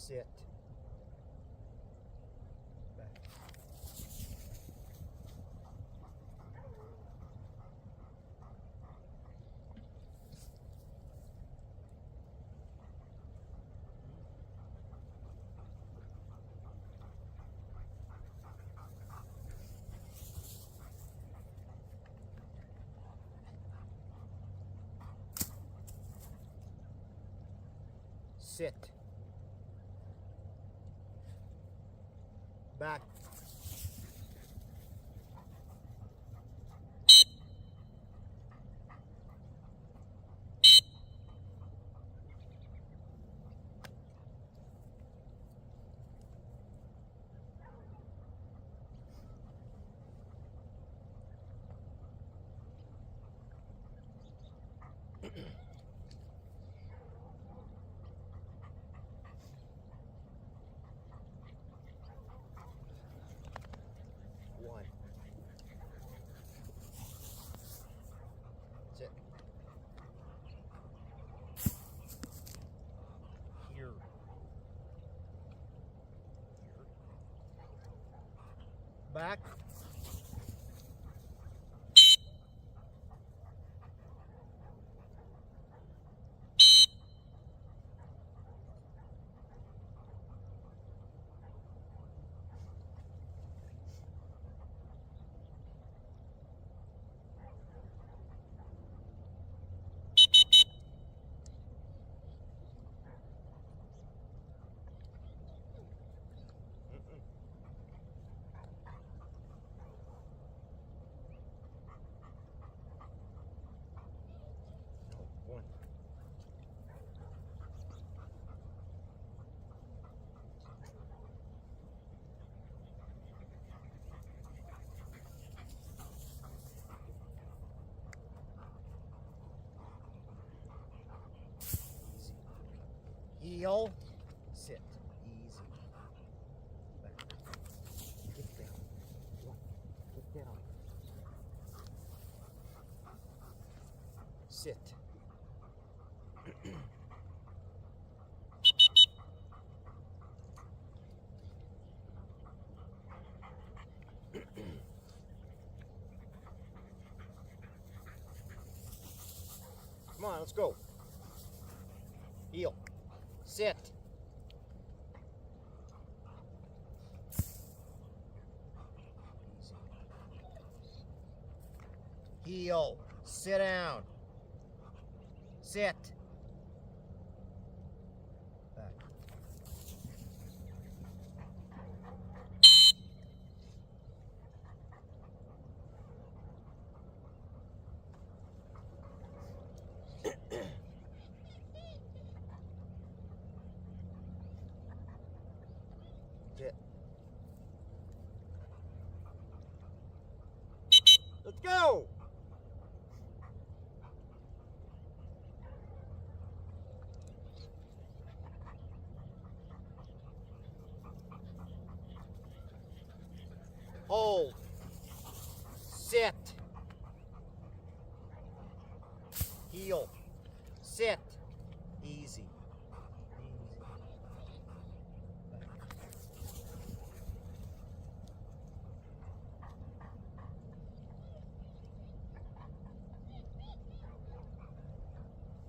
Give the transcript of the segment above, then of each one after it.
Sit. Back. Sit. Back. One. Sit. Here. Back. One. Easy. Heel. Sit. Easy. Back. Get down. One. Get down. Sit. Come on, let's go. Heel. Sit. Heel. Sit down. Sit. Back. Sit. Let's go. Hold. Sit. Heel. Sit. Easy.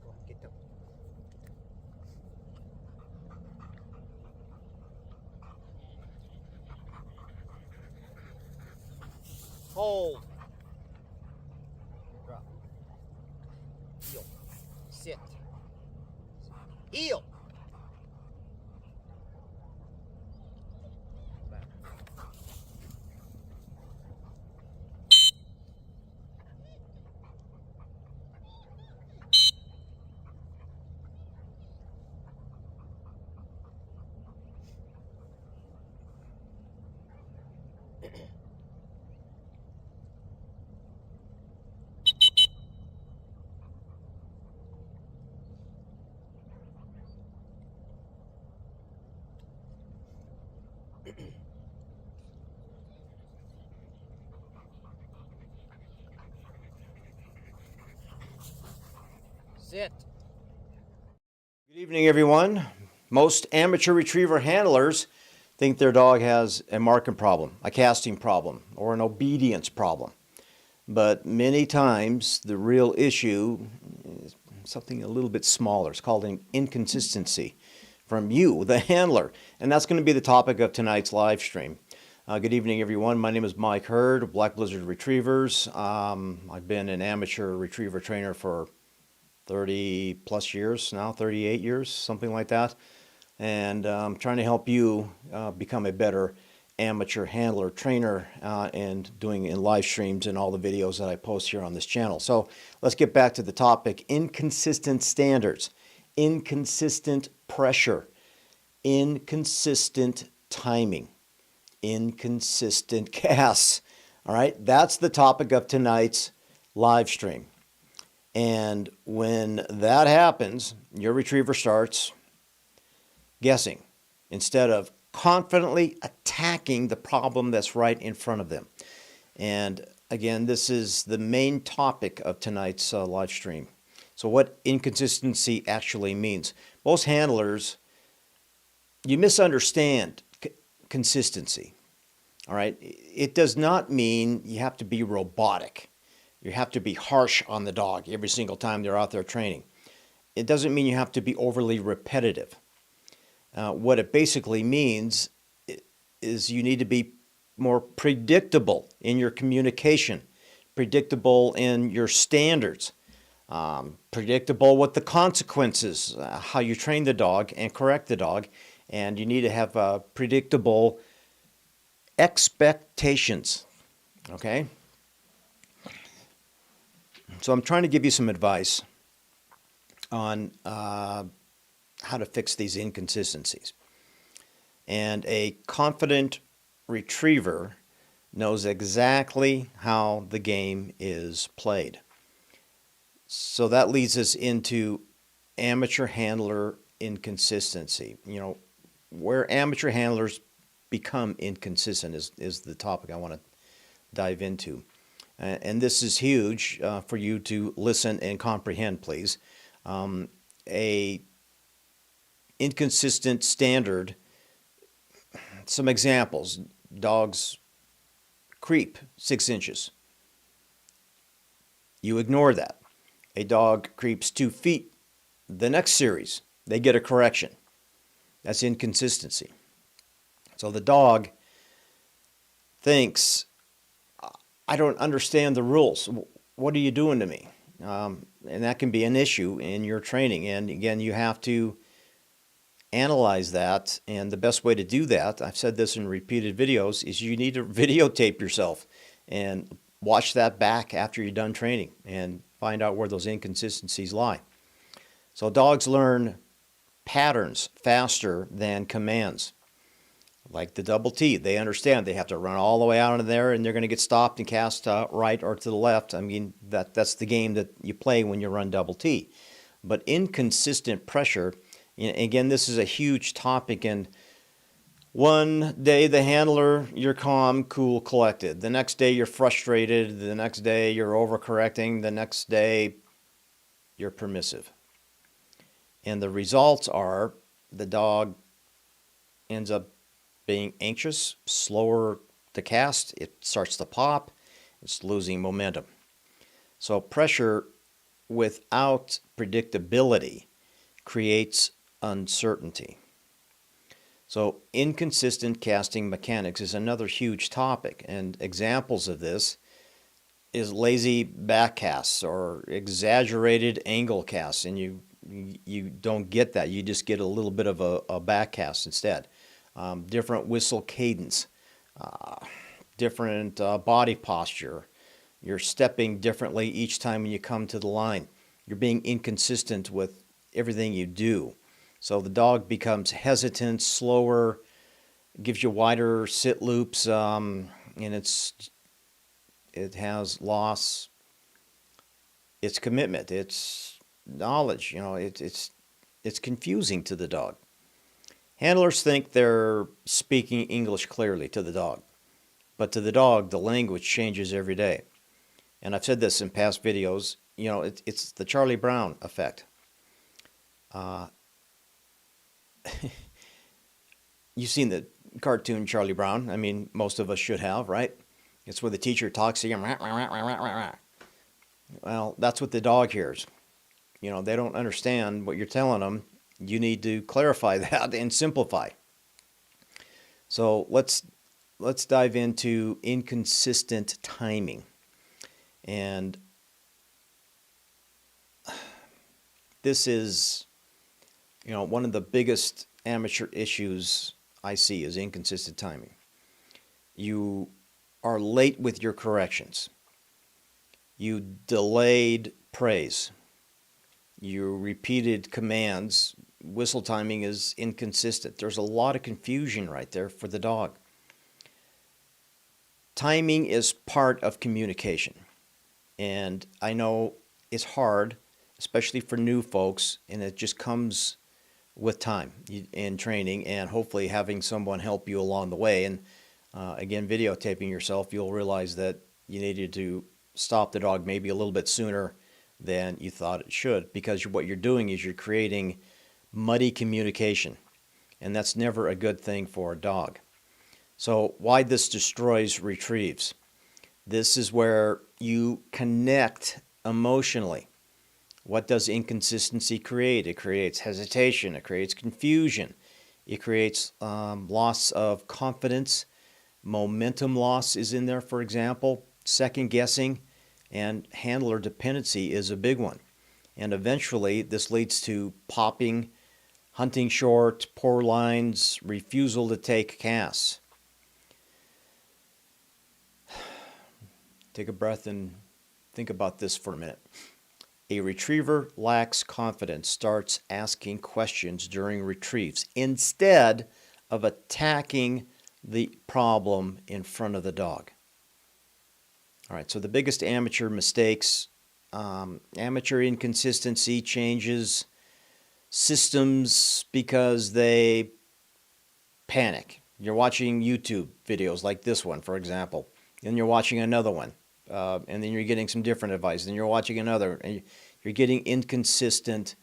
Go on, get down. Hold. Drop. Heel. Sit. Heel. Back. Sit. Good evening, everyone. Most amateur retriever handlers think their dog has a marking problem, a casting problem, or an obedience problem. But many times the real issue is something a little bit smaller. It's called an inconsistency from you, the handler. And that's going to be the topic of tonight's live stream. Good evening, everyone. My name is Mike Hurd of Black Blizzard Retrievers. I've been an amateur retriever trainer for 30 plus years now, 38 years, something like that. And I'm trying to help you become a better amateur handler trainer and doing in live streams and all the videos that I post here on this channel. So let's get back to the topic: inconsistent standards, inconsistent pressure, inconsistent timing, inconsistent casts. All right, that's the topic of tonight's live stream. And when that happens, your retriever starts guessing instead of confidently attacking the problem that's right in front of them. And again, this is the main topic of tonight's live stream. So what inconsistency actually means. Most handlers, you misunderstand consistency. All right, it does not mean you have to be robotic. You have to be harsh on the dog every single time they're out there training. It doesn't mean you have to be overly repetitive. What it basically means is you need to be more predictable in your communication, predictable in your standards, predictable what the consequences, how you train the dog and correct the dog, and you need to have predictable expectations, okay? So I'm trying to give you some advice on how to fix these inconsistencies. And a confident retriever knows exactly how the game is played. So that leads us into amateur handler inconsistency. You know, where amateur handlers become inconsistent is the topic I want to dive into. And this is huge for you to listen and comprehend, please. A inconsistent standard. Some examples: dogs creep 6 inches. You ignore that. A dog creeps 2 feet. The next series, they get a correction. That's inconsistency. So the dog thinks, I don't understand the rules. What are you doing to me? And that can be an issue in your training. And again, you have to analyze that, and the best way to do that, I've said this in repeated videos, is you need to videotape yourself and watch that back after you're done training and find out where those inconsistencies lie. So dogs learn patterns faster than commands. Like the double T, they understand they have to run all the way out of there and they're going to get stopped and cast right or to the left. I mean, that's the game that you play when you run double T. But inconsistent pressure, again, this is a huge topic, and one day the handler, you're calm, cool, collected. The next day you're frustrated. The next day you're overcorrecting. The next day you're permissive. And the results are the dog ends up being anxious, slower to cast, it starts to pop, it's losing momentum. So pressure without predictability creates uncertainty. So inconsistent casting mechanics is another huge topic, and examples of this is lazy back casts or exaggerated angle casts, and you don't get that. You just get a little bit of a back cast instead. Different whistle cadence, different body posture. You're stepping differently each time when you come to the line. You're being inconsistent with everything you do. So the dog becomes hesitant, slower, gives you wider sit loops, and it has lost its commitment, its knowledge. You know, it's confusing to the dog. Handlers think they're speaking English clearly to the dog, but to the dog, the language changes every day. And I've said this in past videos. You know, it's the Charlie Brown effect. you've seen the cartoon Charlie Brown. I mean, most of us should have, right? It's where the teacher talks to you. Well, that's what the dog hears. You know, they don't understand what you're telling them. You need to clarify that and simplify. So let's dive into inconsistent timing. And this is, you know, one of the biggest amateur issues I see is inconsistent timing. You are late with your corrections. You delayed praise. You repeated commands. Whistle timing is inconsistent. There's a lot of confusion right there for the dog. Timing is part of communication. And I know it's hard, especially for new folks, and it just comes with time in training and hopefully having someone help you along the way. And again, videotaping yourself, you'll realize that you needed to stop the dog maybe a little bit sooner than you thought it should, because what you're doing is you're creating muddy communication, and that's never a good thing for a dog. So why this destroys retrieves? This is where you connect emotionally. What does inconsistency create? It creates hesitation. It creates confusion. It creates loss of confidence. Momentum loss is in there, for example. Second guessing and handler dependency is a big one. And eventually this leads to popping, hunting short, poor lines, refusal to take casts. Take a breath and think about this for a minute. A retriever lacks confidence, starts asking questions during retrieves instead of attacking the problem in front of the dog. All right, so the biggest amateur mistakes, amateur inconsistency changes systems because they panic. You're watching YouTube videos like this one, for example, and you're watching another one. And then you're getting some different advice. Then you're watching another, and you're getting inconsistent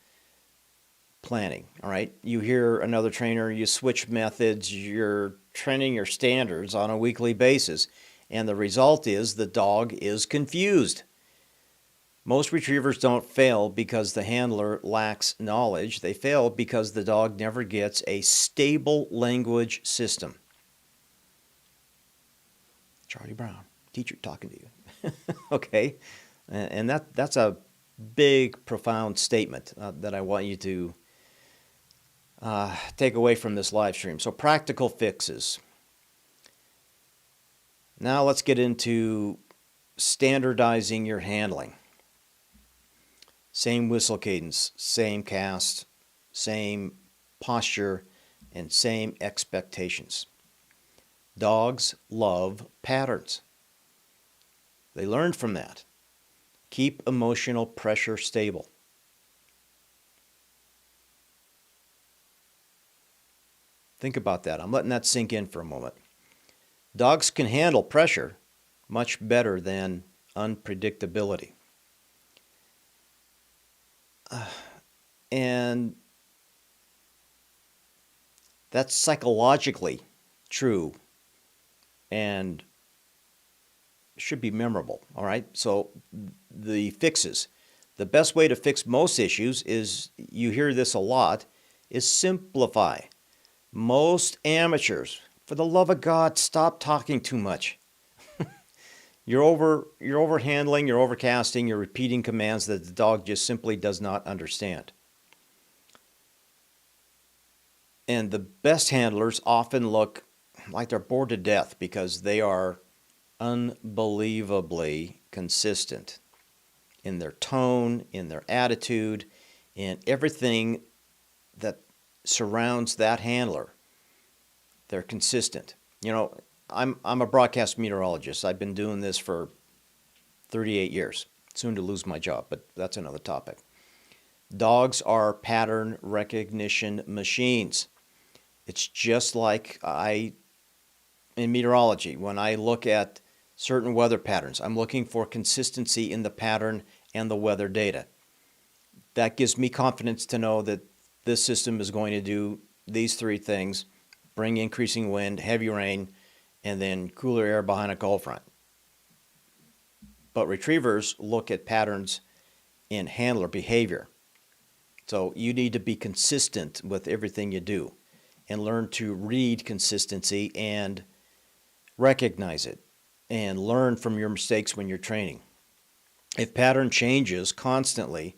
planning. All right, you hear another trainer, you switch methods, you're training your standards on a weekly basis, and the result is the dog is confused. Most retrievers don't fail because the handler lacks knowledge. They fail because the dog never gets a stable language system. Charlie Brown, teacher talking to you. Okay, and that's a big, profound statement that I want you to take away from this live stream. So practical fixes. Now let's get into standardizing your handling. Same whistle cadence, same cast, same posture, and same expectations. Dogs love patterns. They learned from that. Keep emotional pressure stable. Think about that. I'm letting that sink in for a moment. Dogs can handle pressure much better than unpredictability. And that's psychologically true and should be memorable, all right? So the fixes. The best way to fix most issues is, you hear this a lot, is simplify. Most amateurs, for the love of God, stop talking too much. You're overhandling, you're overcasting, you're repeating commands that the dog just simply does not understand. And the best handlers often look like they're bored to death because they are unbelievably consistent in their tone, in their attitude, in everything that surrounds that handler. They're consistent. You know, I'm a broadcast meteorologist. I've been doing this for 38 years. Soon to lose my job, but that's another topic. Dogs are pattern recognition machines. It's just like in meteorology, when I look at certain weather patterns, I'm looking for consistency in the pattern and the weather data. That gives me confidence to know that this system is going to do these three things: bring increasing wind, heavy rain, and then cooler air behind a cold front. But retrievers look at patterns in handler behavior. So you need to be consistent with everything you do and learn to read consistency and recognize it and learn from your mistakes when you're training. If pattern changes constantly,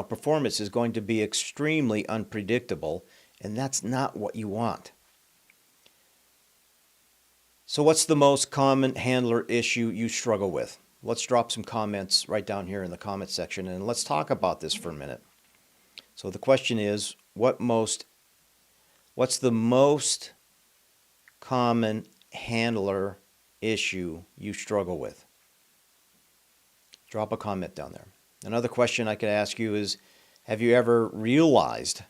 performance is going to be extremely unpredictable, and that's not what you want. So what's the most common handler issue you struggle with? Let's drop some comments right down here in the comment section, and let's talk about this for a minute. So the question is, what's the most common handler issue you struggle with? Drop a comment down there. Another question I could ask you is, have you ever realized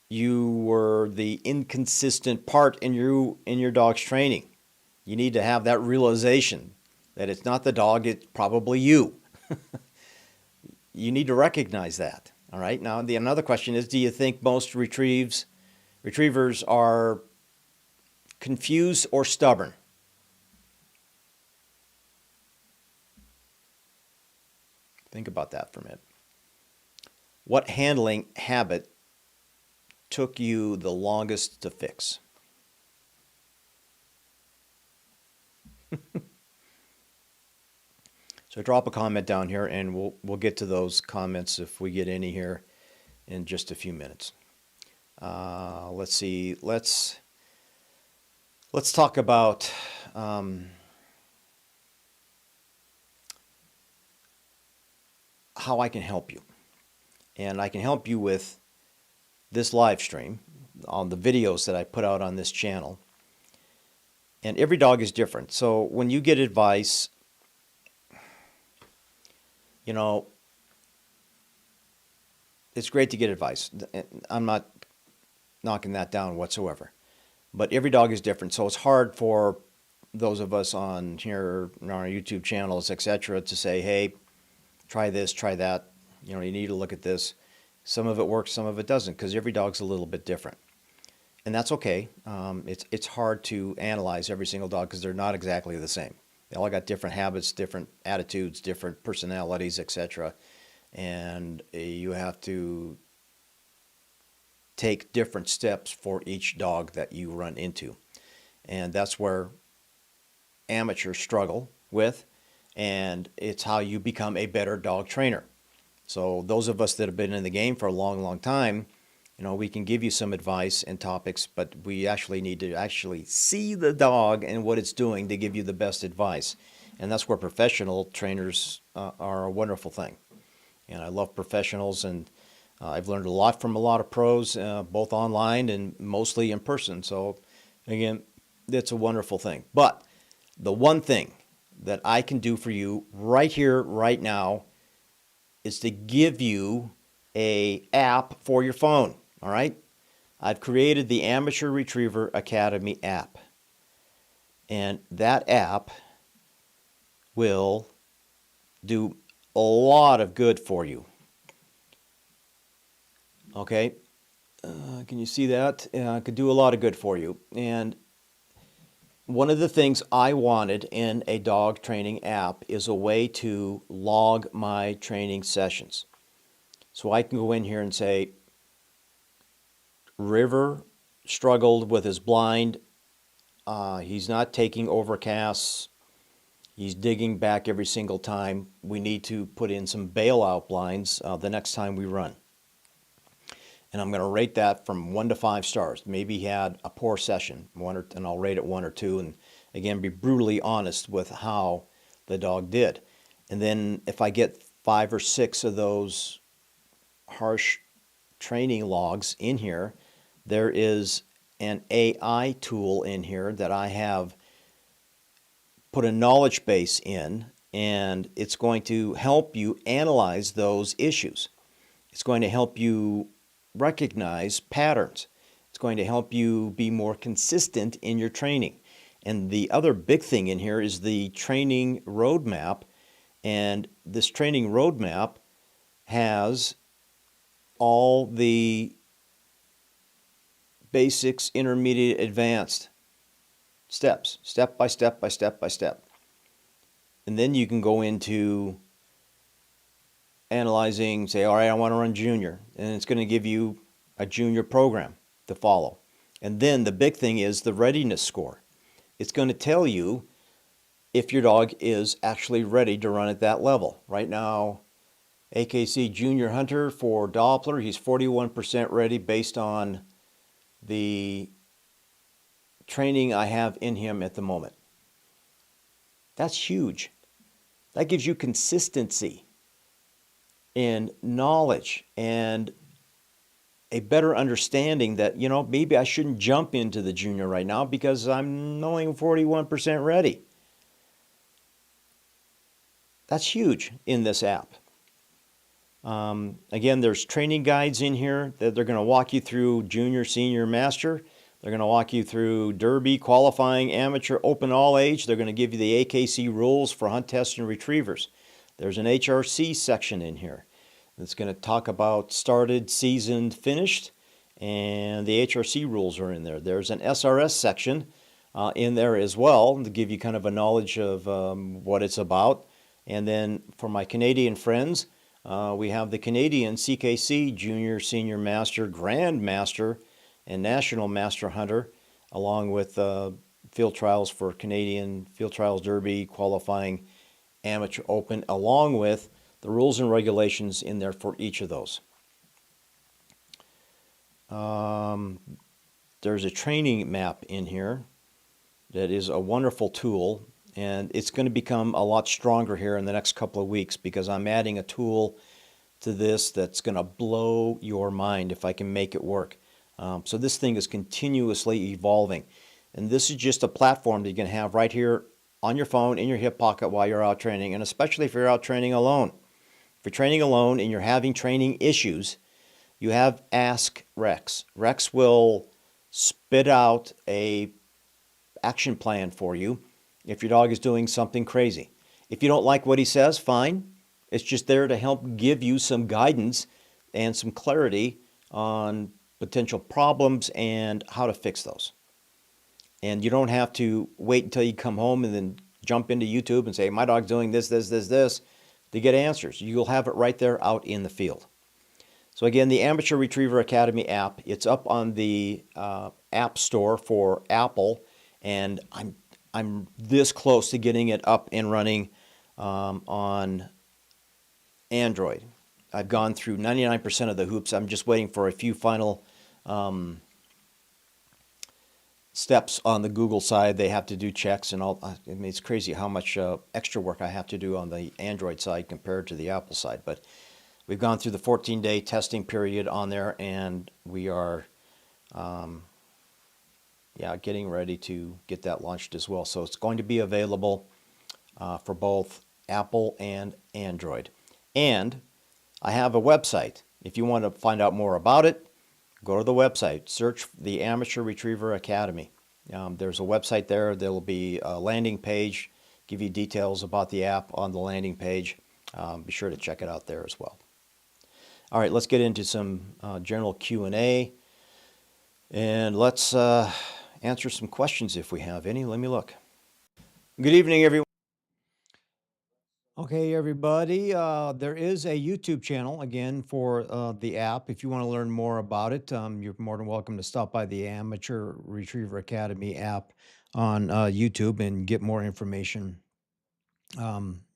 you were the inconsistent part in your dog's training? You need to have that realization that it's not the dog, it's probably you. You need to recognize that. All right. Now, another question is, do you think most retrievers are confused or stubborn? Think about that for a minute. What handling habit took you the longest to fix? So drop a comment down here, and we'll get to those comments if we get any here in just a few minutes. Let's see. Let's talk about how I can help you. And I can help you with this live stream on the videos that I put out on this channel. And every dog is different. So when you get advice, it's great to get advice. I'm not knocking that down whatsoever. But every dog is different. So it's hard for those of us on here, on our YouTube channels, etc., to say, hey, try this, try that. You need to look at this. Some of it works, some of it doesn't, because every dog's a little bit different. And that's okay. It's hard to analyze every single dog because they're not exactly the same. They all got different habits, different attitudes, different personalities, etc. And you have to take different steps for each dog that you run into. And that's where amateurs struggle with, and it's how you become a better dog trainer. So those of us that have been in the game for a long, long time, we can give you some advice and topics, but we actually need to actually see the dog and what it's doing to give you the best advice. And that's where professional trainers are a wonderful thing. And I love professionals, and I've learned a lot from a lot of pros, both online and mostly in person. So again, it's a wonderful thing. But the one thing that I can do for you right here, right now, is to give you an app for your phone. All right? I've created the Amateur Retriever Academy app. And that app will do a lot of good for you. Okay? Can you see that? It could do a lot of good for you. And one of the things I wanted in a dog training app is a way to log my training sessions. So I can go in here and say, River struggled with his blind. He's not taking overcasts. He's digging back every single time. We need to put in some bailout blinds the next time we run. And I'm going to rate that from 1 to 5 stars. Maybe he had a poor session, and I'll rate it 1 or 2, and again, be brutally honest with how the dog did. And then if I get 5 or 6 of those harsh training logs in here, there is an AI tool in here that I have put a knowledge base in, and it's going to help you analyze those issues. It's going to help you recognize patterns. It's going to help you be more consistent in your training. And the other big thing in here is the training roadmap. And this training roadmap has all the basics, intermediate, advanced steps, step by step by step by step. And then you can go into analyzing, say, all right, I want to run junior, and it's going to give you a junior program to follow. And then the big thing is the readiness score. It's going to tell you if your dog is actually ready to run at that level. Right now, AKC Junior Hunter for Doppler, he's 41% ready based on the training I have in him at the moment. That's huge. That gives you consistency in knowledge and a better understanding that, maybe I shouldn't jump into the junior right now because I'm only 41% ready. That's huge in this app. Again, there's training guides in here that they're going to walk you through junior, senior, master. They're going to walk you through derby, qualifying, amateur, open all age. They're going to give you the AKC rules for hunt tests and retrievers. There's an HRC section in here that's going to talk about started, seasoned, finished, and the HRC rules are in there. There's an SRS section in there as well to give you kind of a knowledge of what it's about. And then for my Canadian friends, we have the Canadian CKC Junior, Senior Master, Grand Master, and National Master Hunter, along with field trials for Canadian, field trials derby, qualifying, amateur open, along with the rules and regulations in there for each of those. There's a training map in here that is a wonderful tool, and it's going to become a lot stronger here in the next couple of weeks because I'm adding a tool to this that's going to blow your mind if I can make it work. So this thing is continuously evolving, and this is just a platform that you can have right here on your phone in your hip pocket while you're out training, and especially if you're out training alone. If you're training alone and you're having training issues, you have Ask Rex. Rex will spit out a action plan for you if your dog is doing something crazy. If you don't like what he says, fine. It's just there to help give you some guidance and some clarity on potential problems and how to fix those. And you don't have to wait until you come home and then jump into YouTube and say, my dog's doing this, to get answers. You'll have it right there out in the field. So again, the Amateur Retriever Academy app, it's up on the App Store for Apple, and I'm this close to getting it up and running on Android. I've gone through 99% of the hoops. I'm just waiting for a few final steps on the Google side. They have to do checks and all. I mean, it's crazy how much extra work I have to do on the Android side compared to the Apple side. But we've gone through the 14-day testing period on there, and we are getting ready to get that launched as well. So it's going to be available for both Apple and Android. And I have a website. If you want to find out more about it, go to the website, search the Amateur Retriever Academy. There's a website there. There will be a landing page, give you details about the app on the landing page. Be sure to check it out there as well. All right, let's get into some general Q&A, and let's answer some questions if we have any. Let me look. Good evening, everyone. Okay, everybody, there is a YouTube channel, again, for the app. If you want to learn more about it, you're more than welcome to stop by the Amateur Retriever Academy app on YouTube and get more information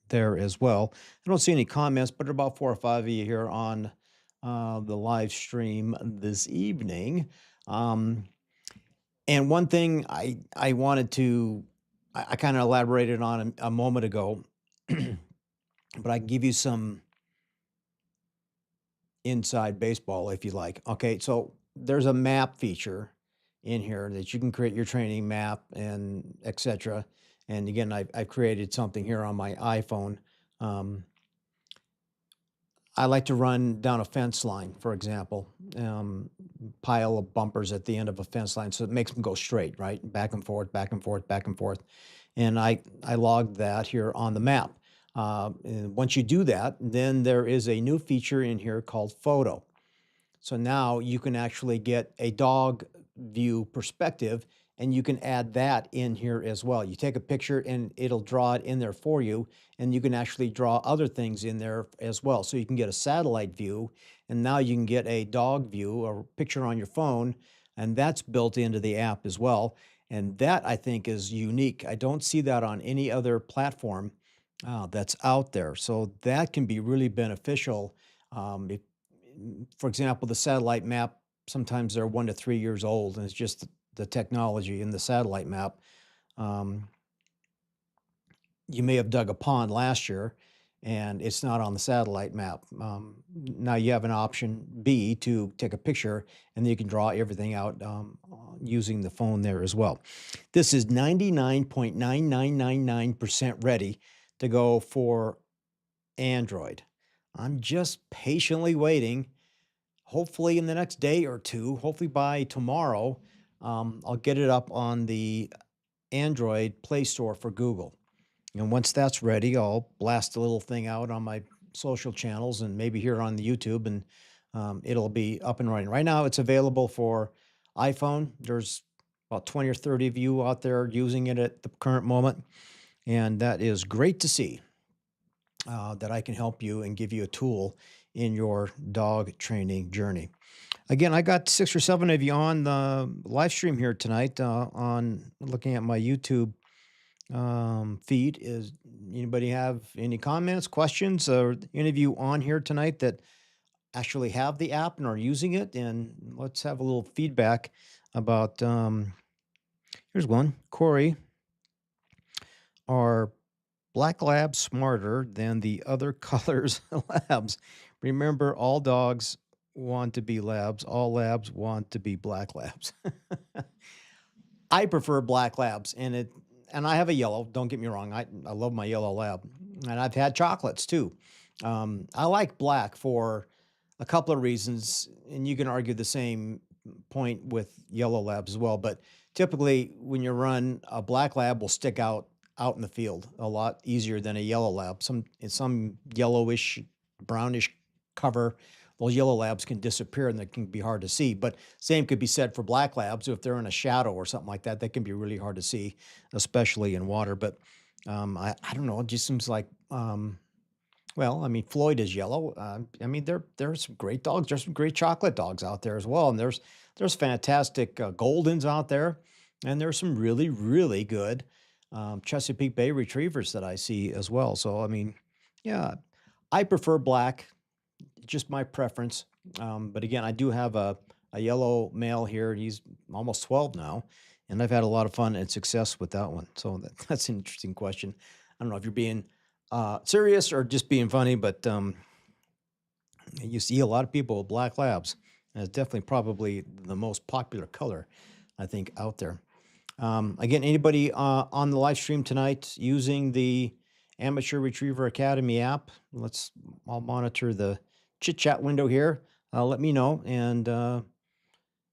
there as well. I don't see any comments, but there are about 4 or 5 of you here on the live stream this evening. And one thing I wanted to, I kind of elaborated on a moment ago, but I can give you some inside baseball if you like. Okay, so there's a map feature in here that you can create your training map and etc. And again, I've created something here on my iPhone. I like to run down a fence line, for example, pile of bumpers at the end of a fence line, so it makes them go straight, right? Back and forth, back and forth, back and forth. And I logged that here on the map. And once you do that, then there is a new feature in here called Photo. So now you can actually get a dog view perspective, and you can add that in here as well. You take a picture and it'll draw it in there for you, and you can actually draw other things in there as well. So you can get a satellite view, and now you can get a dog view or picture on your phone, and that's built into the app as well. And that, I think, is unique. I don't see that on any other platform that's out there. So that can be really beneficial. For example, the satellite map, sometimes they're 1 to 3 years old, and it's just the technology in the satellite map. Um, you may have dug a pond last year and it's not on the satellite map. Now you have an option B to take a picture, and then you can draw everything out using the phone there as well. This is 99.9999% ready to go for Android. I'm just patiently waiting. Hopefully in the next day or two, hopefully by tomorrow, I'll get it up on the Android Play Store for Google. And once that's ready, I'll blast a little thing out on my social channels and maybe here on the YouTube, and it'll be up and running. Right now, it's available for iPhone. There's about 20 or 30 of you out there using it at the current moment, and that is great to see that I can help you and give you a tool in your dog training journey. Again, I got 6 or 7 of you on the live stream here tonight on looking at my YouTube feed. Is anybody have any comments, questions, or any of you on here tonight that actually have the app and are using it? And let's have a little feedback about. Here's one, Corey. Are black labs smarter than the other colors labs? Remember, all dogs want to be labs. All labs want to be black labs. I prefer black labs, and I have a yellow. Don't get me wrong. I love my yellow lab, and I've had chocolates too. I like black for a couple of reasons, and you can argue the same point with yellow labs as well. But typically, when you run, a black lab will stick out in the field a lot easier than a yellow lab. Some yellowish, brownish cover, those yellow labs can disappear and they can be hard to see. But same could be said for black labs. If they're in a shadow or something like that, they can be really hard to see, especially in water. But I don't know. It just seems like, well, I mean, Floyd is yellow. I mean, there's some great dogs. There's some great chocolate dogs out there as well. And there's fantastic Goldens out there. And there's some really, really good Chesapeake Bay retrievers that I see as well. So, I mean, yeah, I prefer black, just my preference. But again, I do have a yellow male here. He's almost 12 now, and I've had a lot of fun and success with that one. So that's an interesting question. I don't know if you're being serious or just being funny, but you see a lot of people with black labs. And it's definitely probably the most popular color, I think, out there. Again, anybody on the live stream tonight using the Amateur Retriever Academy app, I'll monitor the chit chat window here. Let me know. And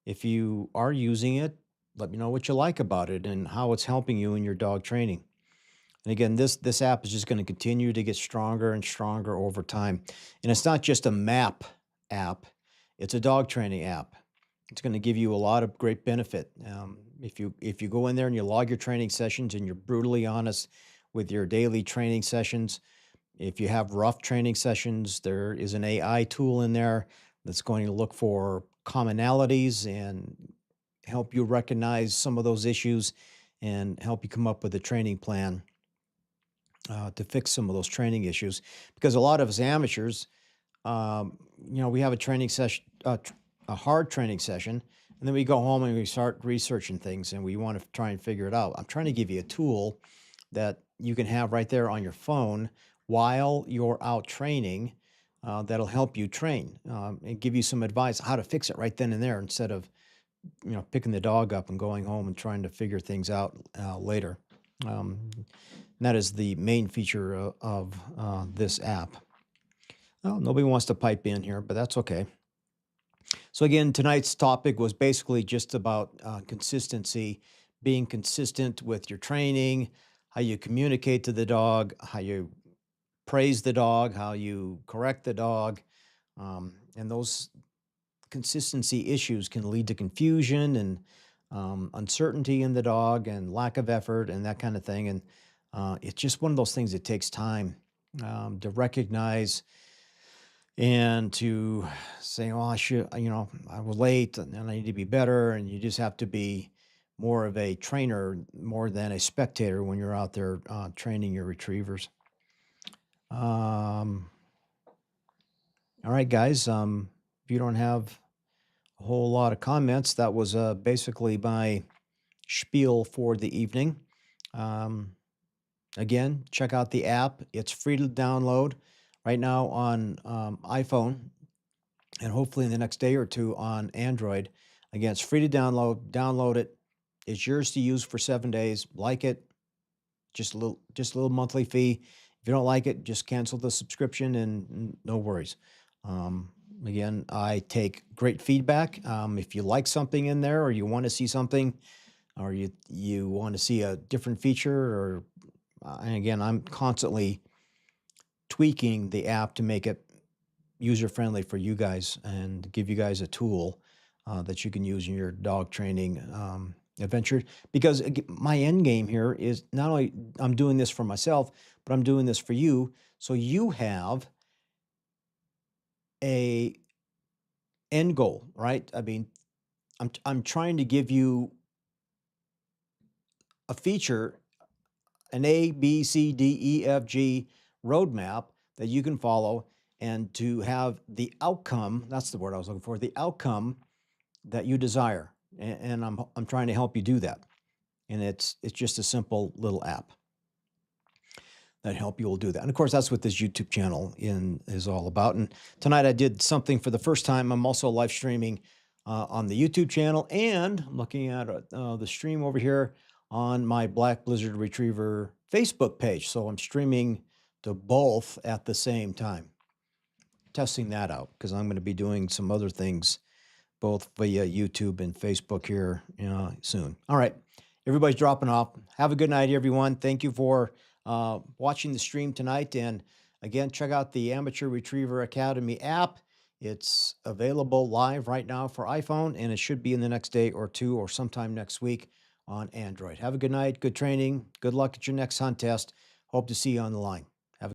if you are using it, let me know what you like about it and how it's helping you in your dog training. And again, this app is just going to continue to get stronger and stronger over time. And it's not just a map app, it's a dog training app. It's going to give you a lot of great benefit. If you go in there and you log your training sessions and you're brutally honest with your daily training sessions, if you have rough training sessions, there is an AI tool in there that's going to look for commonalities and help you recognize some of those issues and help you come up with a training plan to fix some of those training issues. Because a lot of us amateurs, we have a training session, a hard training session, and then we go home and we start researching things and we want to try and figure it out. I'm trying to give you a tool that you can have right there on your phone while you're out training that'll help you train and give you some advice how to fix it right then and there instead of picking the dog up and going home and trying to figure things out later. And that is the main feature of this app. Well, nobody wants to pipe in here, but that's okay. So again, tonight's topic was basically just about consistency, being consistent with your training, how you communicate to the dog, how you praise the dog, how you correct the dog, and those consistency issues can lead to confusion and uncertainty in the dog and lack of effort and that kind of thing. And it's just one of those things that takes time to recognize and to say, oh, I should, I was late and I need to be better. And you just have to be more of a trainer more than a spectator when you're out there training your retrievers. All right, guys. If you don't have a whole lot of comments, that was basically my spiel for the evening. Again, check out the app. It's free to download right now on iPhone, and hopefully in the next day or two on Android. Again, it's free to download. Download it. It's yours to use for 7 days. Like it, just a little monthly fee. If you don't like it, just cancel the subscription and no worries. Again, I take great feedback. If you like something in there, or you want to see something, or you want to see a different feature, or and again, I'm constantly tweaking the app to make it user-friendly for you guys and give you guys a tool that you can use in your dog training adventure. Because my end game here is not only I'm doing this for myself, but I'm doing this for you, so you have a end goal, right? I mean, I'm trying to give you a feature, an A, B, C, D, E, F, G roadmap that you can follow, and to have the outcome, that's the word I was looking for, the outcome that you desire. And I'm trying to help you do that. And it's just a simple little app that help you will do that. And of course, that's what this YouTube channel is all about. And tonight I did something for the first time. I'm also live streaming on the YouTube channel, and I'm looking at the stream over here on my Black Blizzard Retriever Facebook page. So I'm streaming to both at the same time, testing that out, because I'm going to be doing some other things both via YouTube and Facebook here soon. All right, everybody's dropping off. Have a good night, everyone. Thank you for watching the stream tonight. And again, check out the Amateur Retriever Academy app. It's available live right now for iPhone, and it should be in the next day or two or sometime next week on Android. Have a good night, good training, good luck at your next hunt test. Hope to see you on the line.